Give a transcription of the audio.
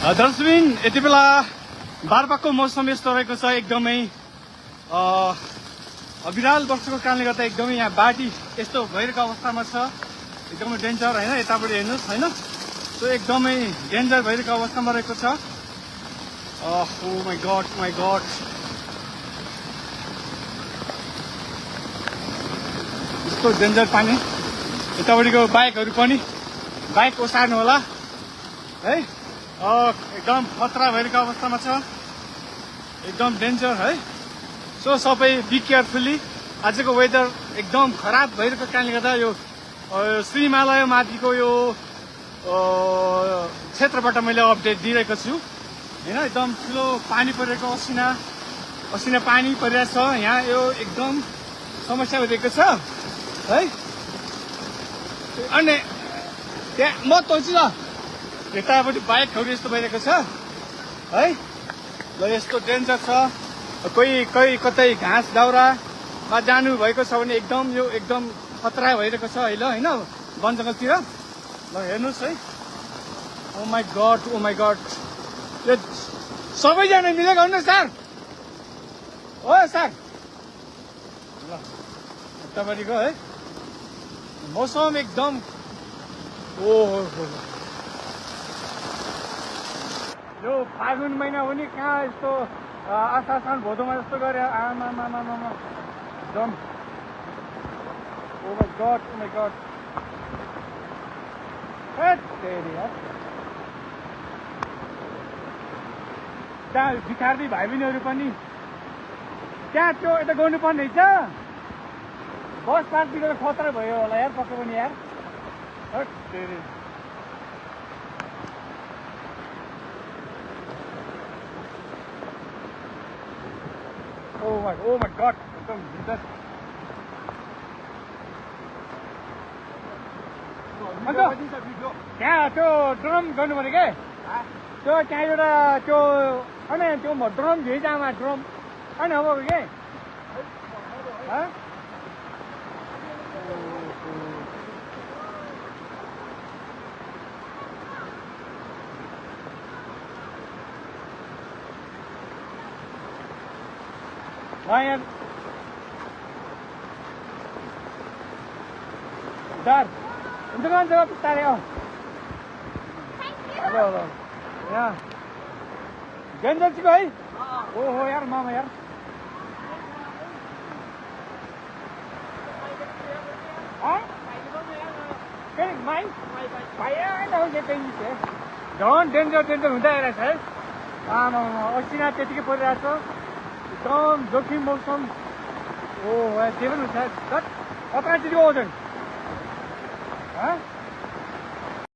दर्शबिन यति बेला बारपाको मौसम यस्तो रहेको छ एकदमै विराल वर्षाको कारणले गर्दा एकदमै यहाँ बाढी यस्तो भइरहेको अवस्थामा छ एकदमै डेन्जर हैन यताबाट हेर्नुस् हैन सो एकदमै डेन्जर भइरहेको अवस्थामा रहेको छ ओ माय गॉड यस्तो डेन्जर पानी यतापट्टिको बाइकहरु पनि बाइक ओसार्नु होला है एकदम खतरा भइरहेको अवस्थामा छ एकदम डेन्जर है सो सबै बी केयरफुली आजको वेदर एकदम खराब भइरहेको कारणले गर्दा यो श्री हिमालय माथिको यो क्षेत्रबाट मैले अपडेट दिइरहेको छु हैन एकदम ठुलो पानी परिरहेको असिना पानी परिरहेको छ यहाँ यो एकदम समस्या भइरहेको छ है अनि त्यहाँ म तोल्छु ल यतापट्टि बाइकहरु यस्तो भइरहेको छ है ल यस्तो डेन्जर छ कोही कतै घाँस दाउरामा जानु भएको छ भने एकदम यो एकदम खतरा भइरहेको छ है ल हैन वन जंगलतिर ल हेर्नुस् है ओ माय गॉड यो सबैजना मिलेर गर्नु सर ओ सर ल यतापट्टिको है मौसम एकदम ओहो यो फागुन महिना हो नि कहाँ यस्तो आषाढ साउन भदौमा जस्तो गरे आमा एकदम ओ माय गॉड त्यहाँ भिखारी भाइ बहिनीहरू पनि त्यहाँ त्यो यता गर्नुपर्ने रहेछ बस पार्कतिर खतरा भयो होला यार पक्कै पनि यार Oh my god, एकदम भित्र त्यहाँ त्यो ड्रम गर्नु पर्यो के त्यो त्यहाँ एउटा त्यो होइन त्यो ड्रम भिजामा ड्रम होइन अब के Ryan. Dar. Untuk kan jawab tarik oh. Thank you. Halo. Ya. Ganjal sih koi? Oh यार mama यार. Hah? Cái máy? Máy đâu cái gì thế? Don't danger हुँदै रहेछ है. आमा असिना त्यतिकै परिरहेछ. एकदम जोखिम मौसम ओ जे पनि हुन्छ कता चाहिँ ओजन